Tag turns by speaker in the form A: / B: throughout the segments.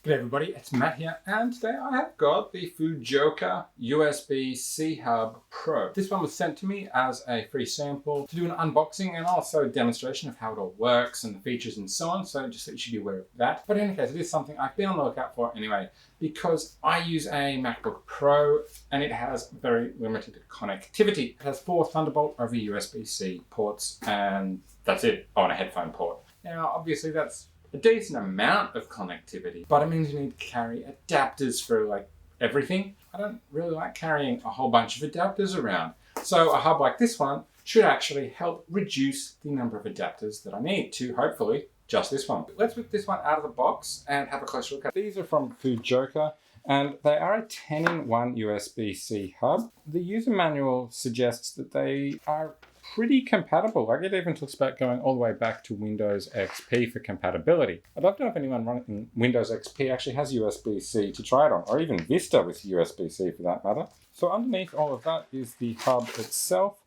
A: Hey everybody, it's Matt here, and today I have got the Fujoka USB-C Hub Pro. This one was sent to me as a free sample to do an unboxing and also a demonstration of how it all works and the features and so on, so just that you should be aware of that. But in any case, it is something I've been on the lookout for anyway, because I use a MacBook Pro and it has very limited connectivity. It has 4 Thunderbolt over USB-C ports and that's it, on a headphone port. Now obviously that's a decent amount of connectivity, but it means you need to carry adapters for like everything. I don't really like carrying a whole bunch of adapters around. So a hub like this one should actually help reduce the number of adapters that I need to, hopefully, just this one. Let's whip this one out of the box and have a closer look at it. These are from Fujoka, and they are a 10-in-1 USB-C hub. The user manual suggests that they are pretty compatible. Like it even talks about going all the way back to Windows XP for compatibility. I'd love to know if anyone running Windows XP actually has USB-C to try it on, or even Vista with USB-C for that matter. So underneath all of that is the hub itself.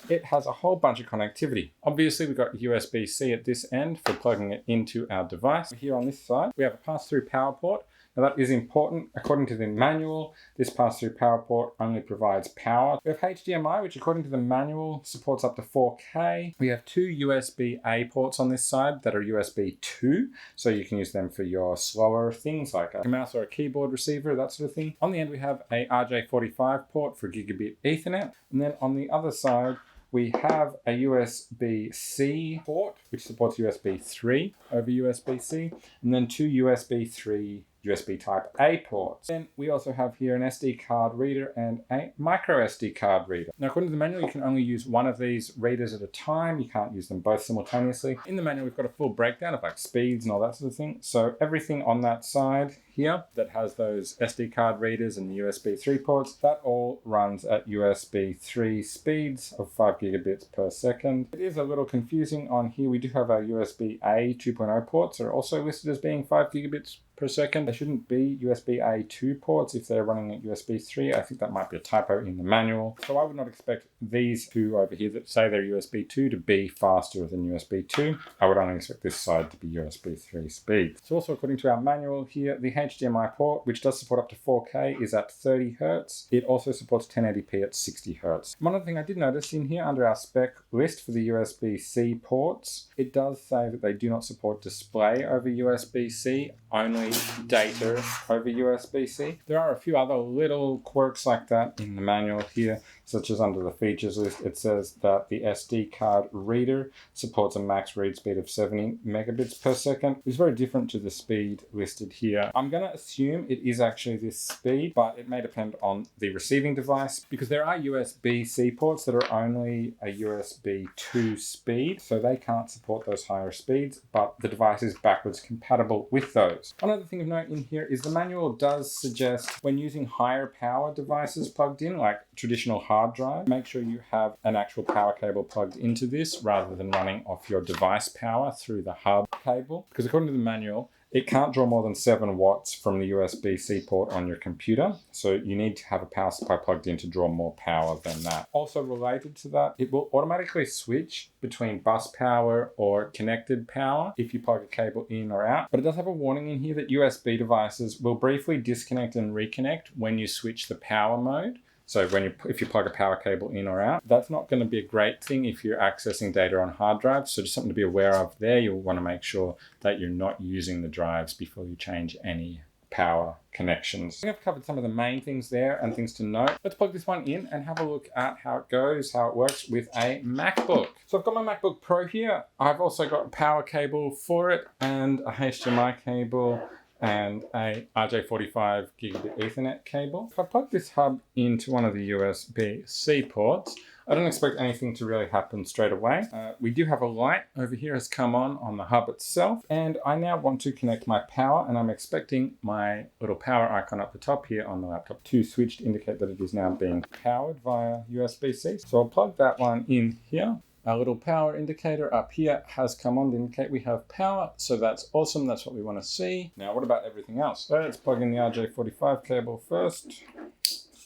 A: It has a whole bunch of connectivity. Obviously we've got USB-C at this end for plugging it into our device. Here on this side, we have a pass-through power port. Now that is important. According to the manual, this pass-through power port only provides power. We have HDMI, which according to the manual supports up to 4K. We have 2 USB-A ports on this side that are USB 2, so you can use them for your slower things like a mouse or a keyboard receiver, that sort of thing. On the end, we have a RJ45 port for gigabit Ethernet, and then on the other side, we have a USB-C port, which supports USB 3 over USB-C, and then 2 USB 3 USB type A ports. Then we also have here an SD card reader and a micro SD card reader. Now according to the manual, you can only use one of these readers at a time. You can't use them both simultaneously. In the manual, we've got a full breakdown of like speeds and all that sort of thing. So everything on that side here that has those SD card readers and the USB 3 ports, that all runs at USB 3 speeds of 5 gigabits per second. It is a little confusing on here. We do have our USB-A 2.0 ports that are also listed as being 5 gigabits per second. They shouldn't be USB-A 2 ports if they're running at USB 3. I think that might be a typo in the manual. So I would not expect these two over here that say they're USB 2 to be faster than USB 2. I would only expect this side to be USB 3 speed. So also according to our manual here, the HDMI port, which does support up to 4K, is at 30 Hertz. It also supports 1080p at 60 Hertz. One other thing I did notice in here under our spec list for the USB-C ports, it does say that they do not support display over USB-C, only data over USB-C. There are a few other little quirks like that in the manual here, such as under the features list, it says that the SD card reader supports a max read speed of 70 megabits per second. It's very different to the speed listed here. I'm going to assume it is actually this speed, but it may depend on the receiving device because there are USB-C ports that are only a USB 2 speed, so they can't support those higher speeds, but the device is backwards compatible with those. One other thing of note in here is the manual does suggest when using higher power devices plugged in, like traditional hard drive, make sure you have an actual power cable plugged into this rather than running off your device power through the hub cable. Because according to the manual, it can't draw more than 7 watts from the USB-C port on your computer. So you need to have a power supply plugged in to draw more power than that. Also related to that, it will automatically switch between bus power or connected power if you plug a cable in or out. But it does have a warning in here that USB devices will briefly disconnect and reconnect when you switch the power mode. So if you plug a power cable in or out, that's not going to be a great thing if you're accessing data on hard drives. So just something to be aware of there. You'll want to make sure that you're not using the drives before you change any power connections. I've covered some of the main things there and things to note. Let's plug this one in and have a look at how it goes, how it works with a MacBook. So I've got my MacBook Pro here. I've also got a power cable for it and a HDMI cable and a RJ45 gigabit Ethernet cable. If I plug this hub into one of the USB-C ports, I don't expect anything to really happen straight away. We do have a light over here has come on the hub itself, and I now want to connect my power, and I'm expecting my little power icon up the top here on the laptop to switch to indicate that it is now being powered via USB-C. So I'll plug that one in here. Our little power indicator up here has come on to indicate we have power, so that's awesome. That's what we want to see. Now, what about everything else? Let's plug in the RJ45 cable first.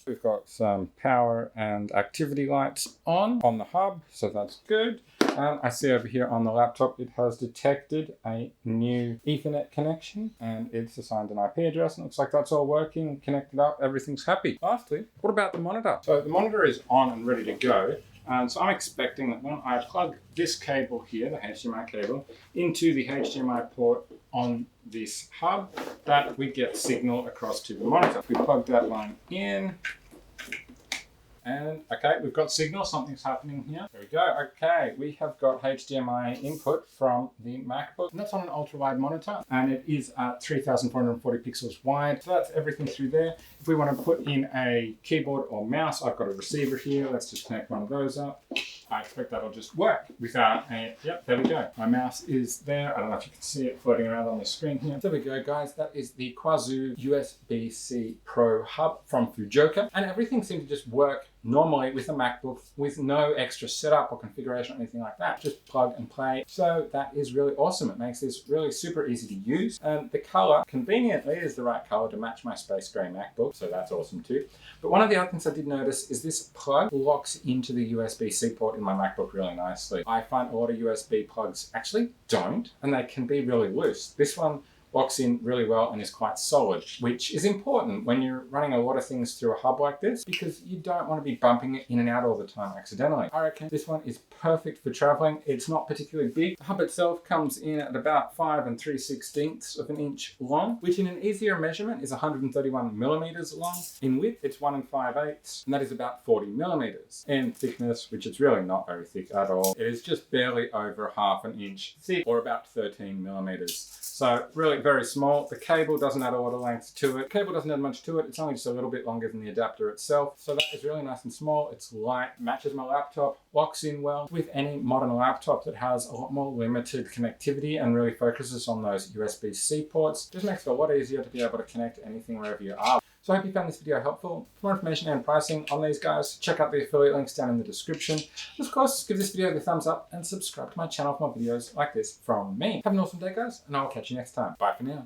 A: We've got some power and activity lights on the hub, so that's good. And I see over here on the laptop, it has detected a new Ethernet connection and it's assigned an IP address. And it looks like that's all working, connected up, everything's happy. Lastly, what about the monitor? So the monitor is on and ready to go. And so I'm expecting that when I plug this cable here, the HDMI cable, into the HDMI port on this hub, that we get signal across to the monitor. We plug that line in. And okay, we've got signal, something's happening here. There we go. Okay, we have got HDMI input from the MacBook, and that's on an ultra-wide monitor, and it is at 3,440 pixels wide. So that's everything through there. If we want to put in a keyboard or mouse, I've got a receiver here. Let's just connect one of those up. I expect that'll just work without a, yep, there we go. My mouse is there. I don't know if you can see it floating around on the screen here. There we go, guys. That is the Cuasoo USB-C Pro hub from Fujoka, and everything seemed to just work normally with a MacBook with no extra setup or configuration or anything like that. Just plug and play. So that is really awesome. It makes this really super easy to use. And the color conveniently is the right color to match my space gray MacBook. So that's awesome too. But one of the other things I did notice is this plug locks into the USB-C port in my MacBook really nicely. I find a lot of USB plugs actually don't, and they can be really loose. This one locks in really well and is quite solid, which is important when you're running a lot of things through a hub like this, because you don't want to be bumping it in and out all the time accidentally. I reckon this one is perfect for traveling. It's not particularly big. The hub itself comes in at about 5 3/16 of an inch long, which in an easier measurement is 131 millimeters long. In width, it's 1 5/8, and that is about 40 millimeters. In thickness, which is really not very thick at all, it is just barely over half an inch thick, or about 13 millimeters. So really very small. The cable doesn't add a lot of length to it. The cable doesn't add much to it. It's only just a little bit longer than the adapter itself. So that is really nice and small. It's light, matches my laptop, locks in well with any modern laptop that has a lot more limited connectivity and really focuses on those USB-C ports. Just makes it a lot easier to be able to connect anything wherever you are. So I hope you found this video helpful. For more information and pricing on these guys, check out the affiliate links down in the description. And of course, give this video the thumbs up and subscribe to my channel for more videos like this from me. Have an awesome day, guys, and I'll catch you next time. Bye for now.